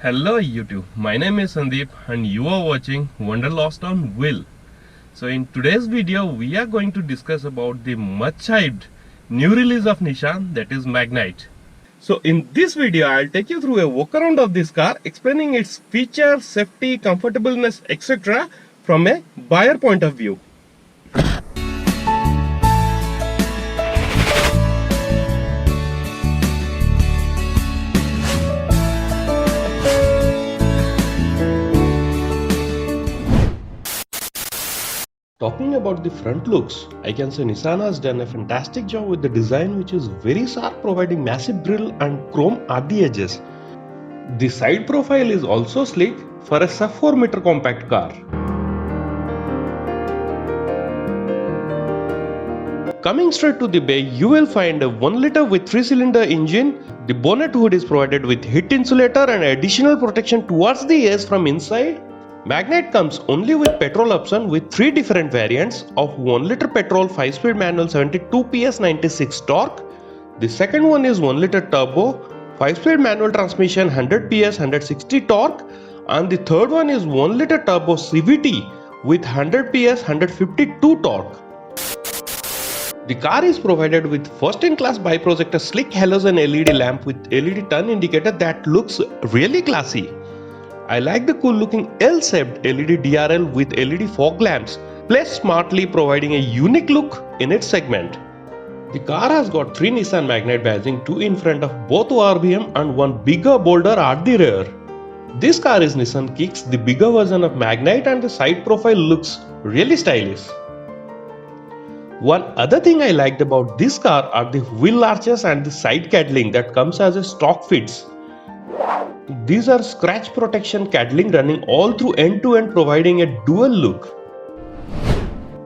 Hello YouTube, my name is Sandeep and you are watching Wanderlust on Wheel. So in today's video we are going to discuss about the much hyped new release of Nissan, that is Magnite. So in this video I'll take you through a walk around of this car, explaining its features, safety, comfortableness, etc. from a buyer point of view. Talking about the front looks, I can say Nissan has done a fantastic job with the design, which is very sharp, providing massive grille and chrome at the edges. The side profile is also sleek for a sub 4 meter compact car. Coming straight to the bay, you will find a 1 liter with 3-cylinder engine. The bonnet hood is provided with heat insulator and additional protection towards the ears from inside. Magnite comes only with petrol option with 3 different variants of 1 liter petrol 5-speed manual 72 PS 96 torque. The second one is 1 liter turbo 5-speed manual transmission 100 PS 160 torque, and the third one is 1 liter turbo CVT with 100 PS 152 torque. The car is provided with first-in-class biprojector slick halogen LED lamp with LED turn indicator that looks really classy. I like the cool looking L-shaped LED DRL with LED fog lamps placed smartly, providing a unique look in its segment. The car has got 3 Nissan Magnite badging, 2 in front of both ORBM and 1 bigger boulder at the rear. This car is Nissan Kicks, the bigger version of Magnite, and the side profile looks really stylish. One other thing I liked about this car are the wheel arches and the side caddling that comes as a stock fits. These are scratch protection caddling running all through end to end, providing a dual look.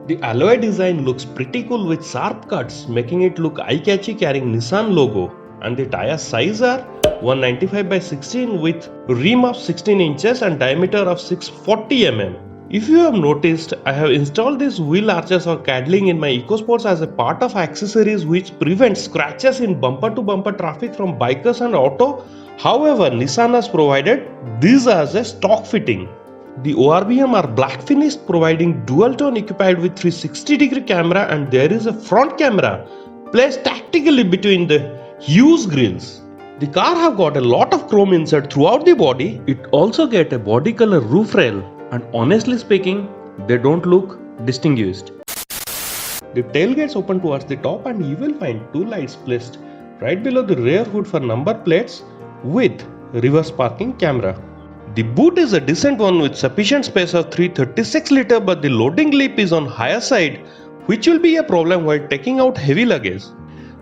The alloy design looks pretty cool with sharp cuts, making it look eye-catchy, carrying Nissan logo, and the tire size are 195 by 16 with rim of 16 inches and diameter of 640 mm. If you have noticed, I have installed these wheel arches or caddling in my EcoSports as a part of accessories which prevents scratches in bumper-to-bumper traffic from bikers and auto. However, Nissan has provided these as a stock fitting. The ORBM are black finished, providing dual tone equipped with 360-degree camera, and there is a front camera placed tactically between the huge grills. The car have got a lot of chrome insert throughout the body. It also get a body color roof rail, and honestly speaking, they don't look distinguished. The tailgates open towards the top, and you will find 2 lights placed right below the rear hood for number plates with reverse parking camera. The boot is a decent one with sufficient space of 336 liter, but the loading lip is on higher side, which will be a problem while taking out heavy luggage.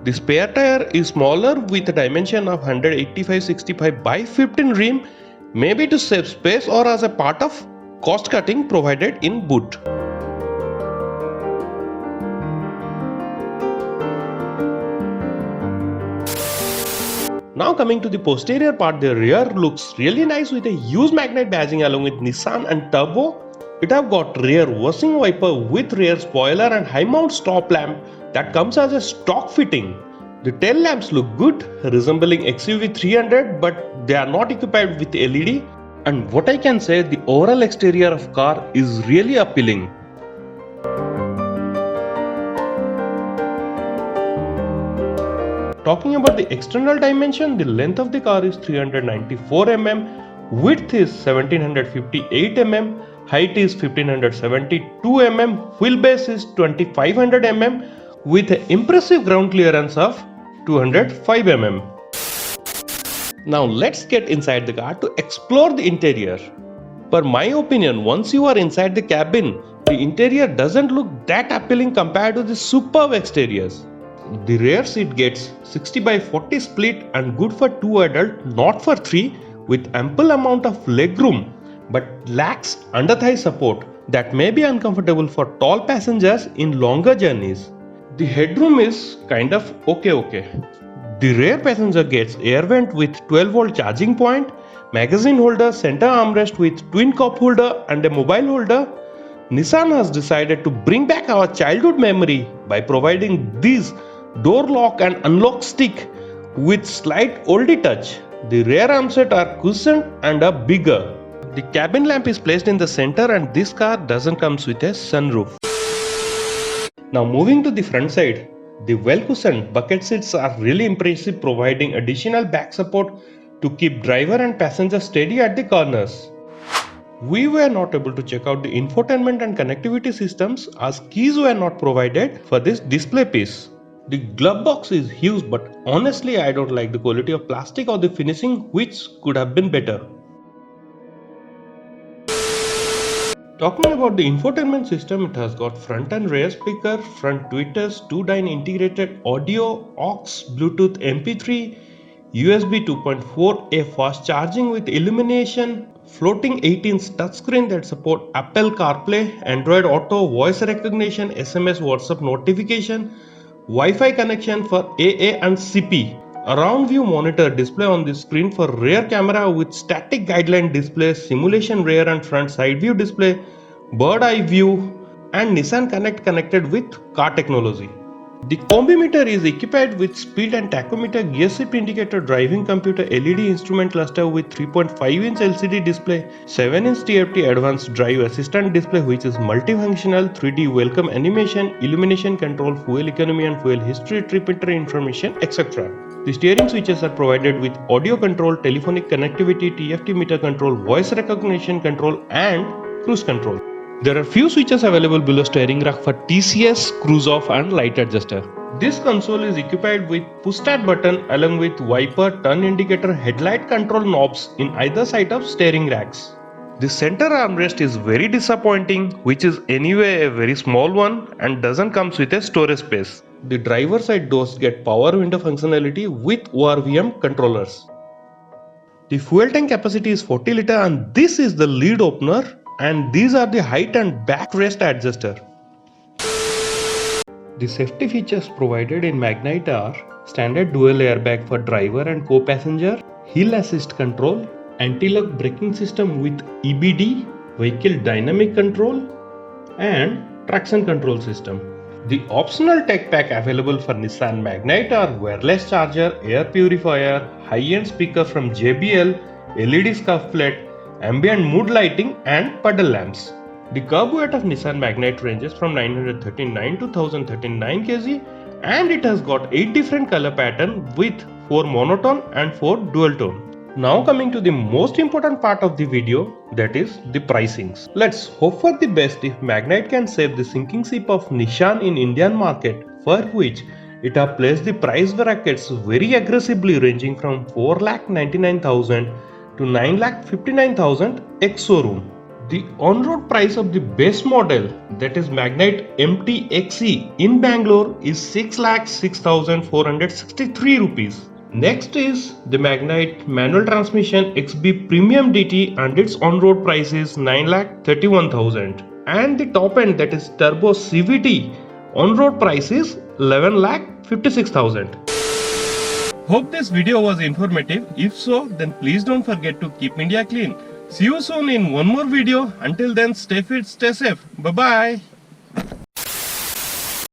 The spare tire is smaller with a dimension of 185/65 by 15 rim, maybe to save space or as a part of cost cutting provided in boot. Now coming to the posterior part, the rear looks really nice with a huge Magnite badging along with Nissan and turbo. It have got rear washing wiper with rear spoiler and high mount stop lamp that comes as a stock fitting. The tail lamps look good, resembling XUV 300, but they are not equipped with LED. And what I can say, the overall exterior of car is really appealing. Talking about the external dimension, the length of the car is 394 mm, width is 1758 mm, height is 1572 mm, wheelbase is 2500 mm with an impressive ground clearance of 205 mm. Now let's get inside the car to explore the interior. Per my opinion, once you are inside the cabin, the interior doesn't look that appealing compared to the superb exteriors. The rear seat gets 60 by 40 split and good for 2 adults, not for 3, with ample amount of legroom but lacks under thigh support that may be uncomfortable for tall passengers in longer journeys. The headroom is kind of okay. The rear passenger gets air vent with 12-volt charging point, magazine holder, center armrest with twin cup holder and a mobile holder. Nissan has decided to bring back our childhood memory by providing these door lock and unlock stick with slight oldie touch. The rear armset are cushioned and are bigger. The cabin lamp is placed in the center and this car doesn't come with a sunroof. Now moving to the front side, the well-cushioned bucket seats are really impressive, providing additional back support to keep driver and passenger steady at the corners. We were not able to check out the infotainment and connectivity systems as keys were not provided for this display piece. The glove box is huge, but honestly I don't like the quality of plastic or the finishing, which could have been better. Talking about the infotainment system, it has got front and rear speaker, front tweeters, 2-DIN integrated audio, aux, Bluetooth MP3, USB 2.4, a fast charging with illumination, floating 18-inch touchscreen that support Apple CarPlay, Android Auto, voice recognition, SMS, WhatsApp notification, Wi-Fi connection for AA and CP. A round view monitor display on the screen for rear camera with static guideline display, simulation rear and front side view display, bird eye view, and Nissan Connect connected with car technology. The combimeter is equipped with speed and tachometer, gear shift indicator, driving computer, LED instrument cluster with 3.5-inch LCD display, 7-inch TFT advanced drive assistant display which is multifunctional, 3D welcome animation, illumination control, fuel economy and fuel history, trip meter information, etc. The steering switches are provided with audio control, telephonic connectivity, TFT meter control, voice recognition control and cruise control. There are few switches available below steering rack for TCS, cruise off and light adjuster. This console is equipped with push start button along with wiper, turn indicator, headlight control knobs in either side of steering racks. The center armrest is very disappointing, which is anyway a very small one and doesn't come with a storage space. The driver side doors get power window functionality with ORVM controllers. The fuel tank capacity is 40 liter and this is the lid opener. And these are the height and backrest adjuster. The safety features provided in Magnite are standard dual airbag for driver and co-passenger, hill assist control, anti-lock braking system with EBD, vehicle dynamic control and traction control system. The optional tech pack available for Nissan Magnite are wireless charger, air purifier, high-end speaker from JBL, LED scuff plate, ambient mood lighting and puddle lamps. The curb weight of Nissan Magnite ranges from 939 to 1039 kg and it has got 8 different color patterns with 4 monotone and 4 dual tone. Now coming to the most important part of the video, that is the pricings. Let's hope for the best if Magnite can save the sinking ship of Nissan in Indian market, for which it has placed the price brackets very aggressively ranging from 4,99,000 to 9,59,000 ex-showroom. The on-road price of the base model, that is Magnite MT-XE in Bangalore, is 6,06,463 rupees. Next is the Magnite manual transmission XB Premium DT and its on-road price is 9,31,000. And the top end, that is Turbo CVT, on-road price is 11,56,000. Hope this video was informative. If so, then please don't forget to keep India clean. See you soon in one more video. Until then, stay fit, stay safe. Bye-bye.